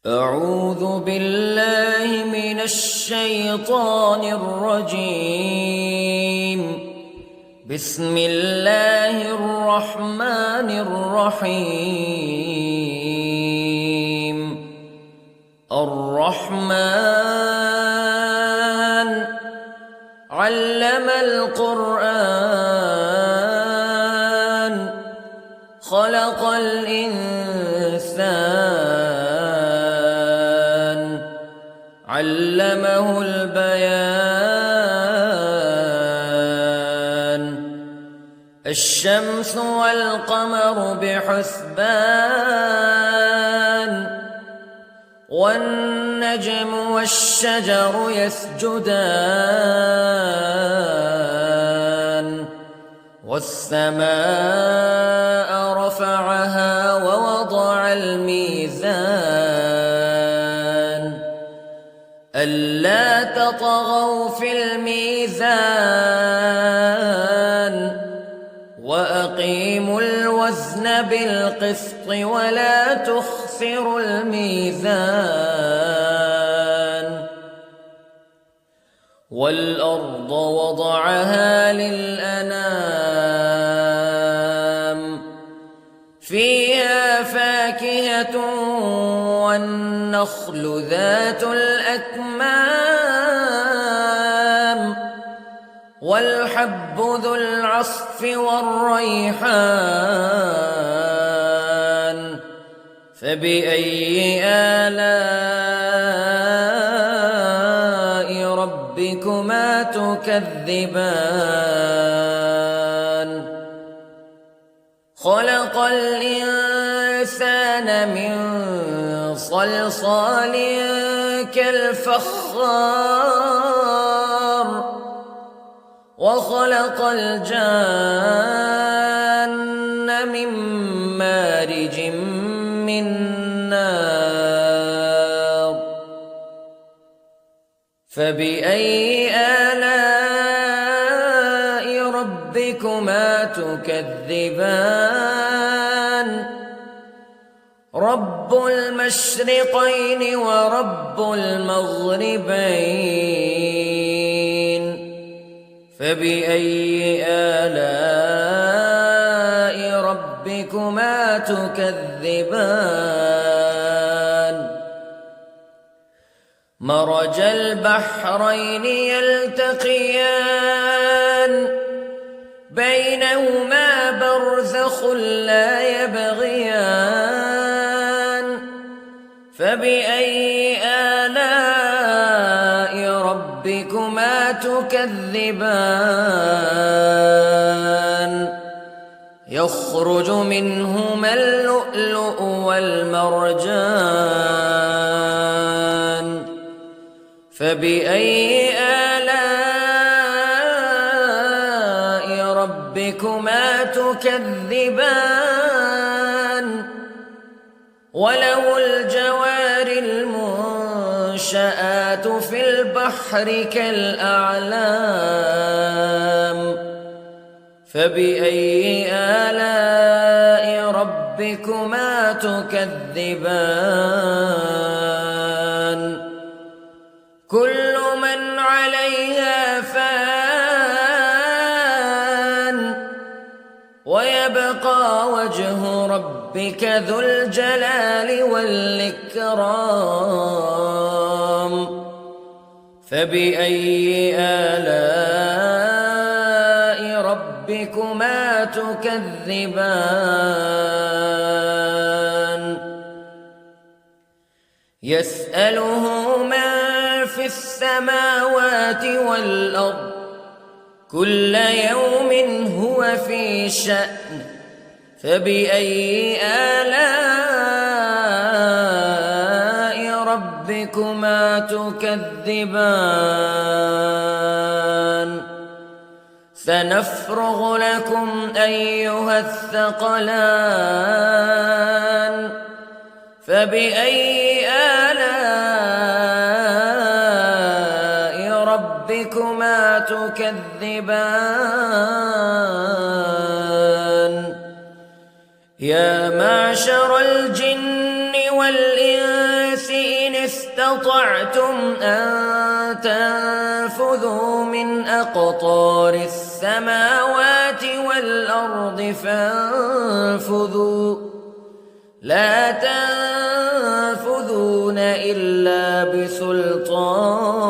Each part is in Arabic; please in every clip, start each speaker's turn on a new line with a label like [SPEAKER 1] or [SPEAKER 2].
[SPEAKER 1] أعوذ بالله من الشيطان الرجيم. بسم الله الرحمن الرحيم. الرحمن علم القرآن خلق الإنسان علمه البيان. الشمس والقمر بحسبان والنجم والشجر يسجدان والسماء رفعها ووضع الميزان ألا تطغوا في الميزان وأقيموا الوزن بالقسط ولا تخسروا الميزان. والأرض وضعها للأنام فيها فاكهة والنخل ذات الأكمام والحب ذو العصف والريحان فبأي آلاء ربكما تكذبان. خلق الإنسان من صلصال كالفخار وخلق الجان من مارج من نار فبأي آلاء ربكما تكذبان. رب المشرقين ورب المغربين فبأي آلاء ربكما تكذبان. مرج البحرين يلتقيان بينهما برزخ لا يبغيان فبأي آلاء ربكما تكذبان. يخرج منهما اللؤلؤ والمرجان فبأي آلاء ربكما تكذبان. وله الجوار المنشآت في البحر كالأعلام فبأي آلاء ربكما تكذبان. كل من عليها فان ويبقى وجه ربك ذو الجلال والإكرام فبأي آلاء ربكما تكذبان. يسأله من في السماوات والأرض كل يوم هو في شأن فبأي آلاء ربكما تكذبان. سنفرغ لكم أيها الثقلان فبأي آلاء ربكما تكذبان. يا معشر الجن والإنس استطعتم أن تنفذوا من أقطار السماوات والأرض فانفذوا لا تنفذون إلا بسلطان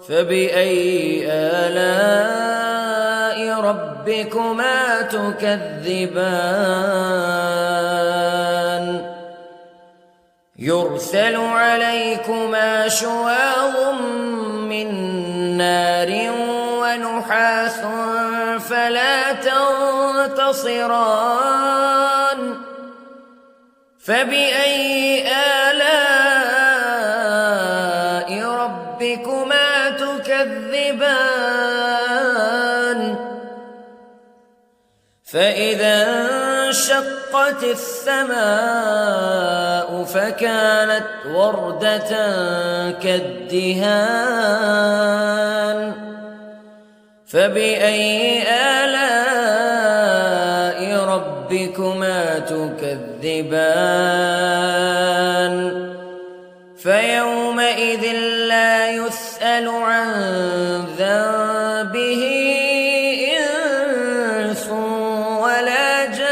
[SPEAKER 1] فبأي آلاء ربكما تكذبان يرسل عليكما شواظ من نار ونحاس فلا تنتصران فبأي آلاء ربكما تكذبان فإذا انشقت السماء فكانت وردة كالدهان فبأي آلاء ربكما تكذبان فيومئذ لا يسأل عن ذنبه إنس ولا جان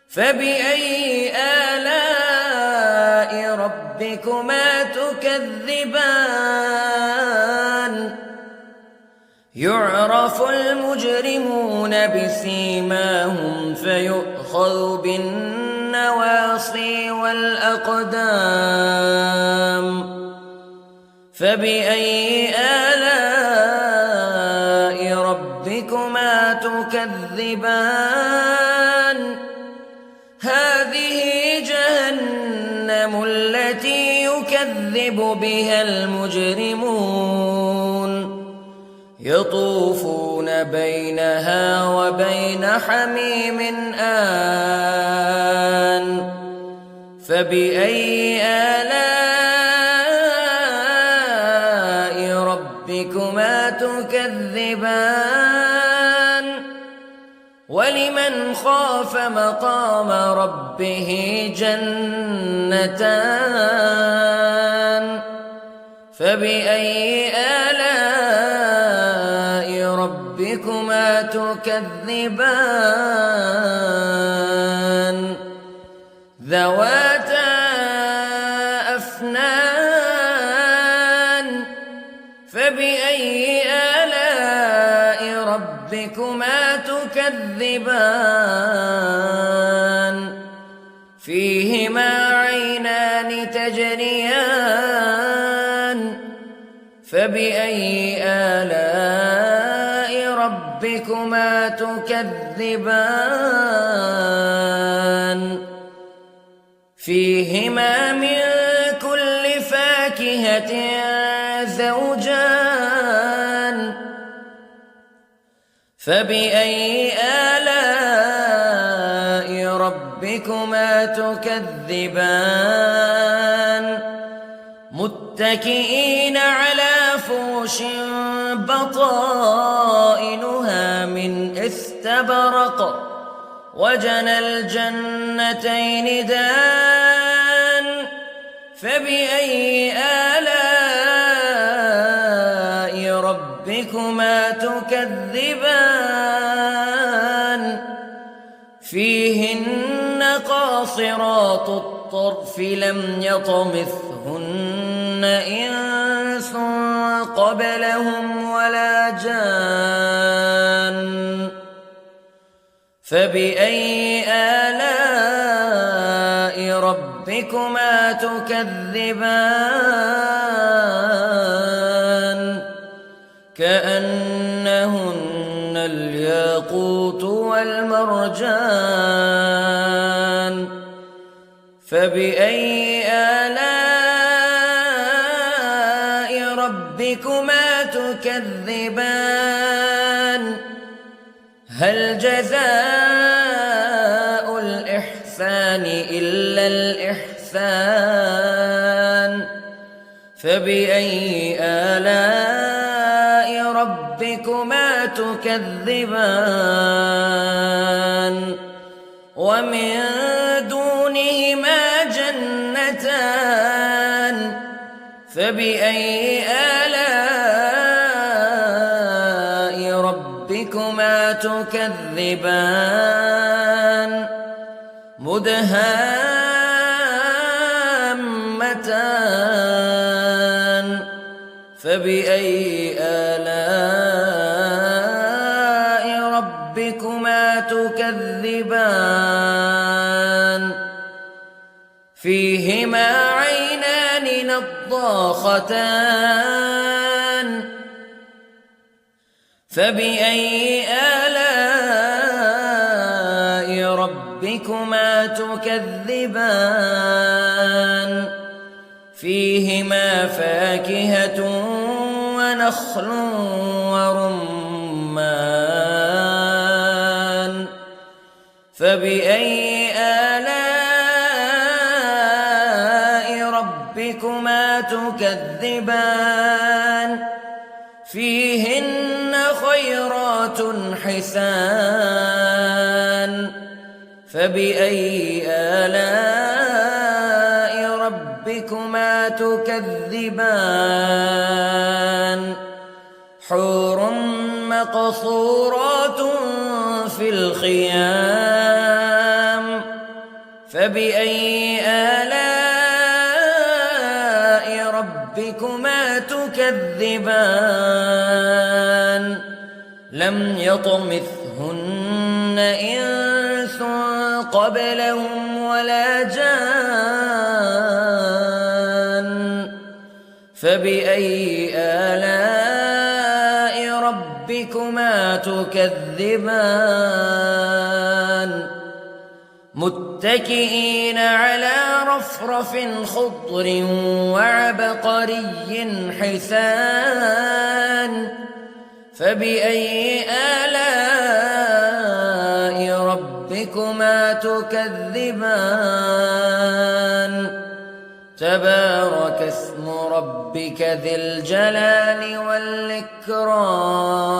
[SPEAKER 1] فبأي آلاء ربكما تكذبان يعرف المجرمون بسيماهم فيؤخذ بالنواصي والأقدام فبأي آلاء ربكما تكذبان هذه جهنم التي يكذب بها المجرمون يطوفون بينها وبين حميم آن فبأي آلاء ربكما تكذبان ولمن خاف مقام ربه جنتان فبأي آلاء ربكما تكذبان ذواتا أفنان فبأي آلاء ربكما تكذبان فيهما عينان تجريان فبأي آلاء ربكما تكذبان فيهما من كل فاكهة زوجان فبأي آلاء ربكما تكذبان متكئين على فرش بطائنها من استبرق وجنى الجنتين دان فبأي آلاء ربكما تكذبان فيهن قاصرات الطرف لم يطمثهن إنس قبلهم ولا جان فبأي آلاء ربكما تكذبان كأنهن الياقوت والمرجان فبأي آلاء ربكما تكذبان هل جزاء الإحسان إلا الإحسان فبأي آلاء ربكما تكذبان ومن دونهما جنتان فبأي آلاء ربكما تكذبان مدهامتان فبأي آلاء ربكما تكذبان فيهما عينان نضاختان فبأي آلاء ربكما تكذبان فيهما فاكهة ونخل ورمان فبأي آلاء ربكما تكذبان فيهن خيرات حسان فبأي آلاء ربكما تكذبان حور مقصورات في الخيام فبأي آلاء ربكما تكذبان لم يطمثهن إنس قبلهم ولا جان فبأي آلاء ربكما تكذبان متكئين على رفرف خضر وعبقري حسان فبأي آلاء ربكما تكذبان تبارك اسم ربك ذي الجلال والإكرام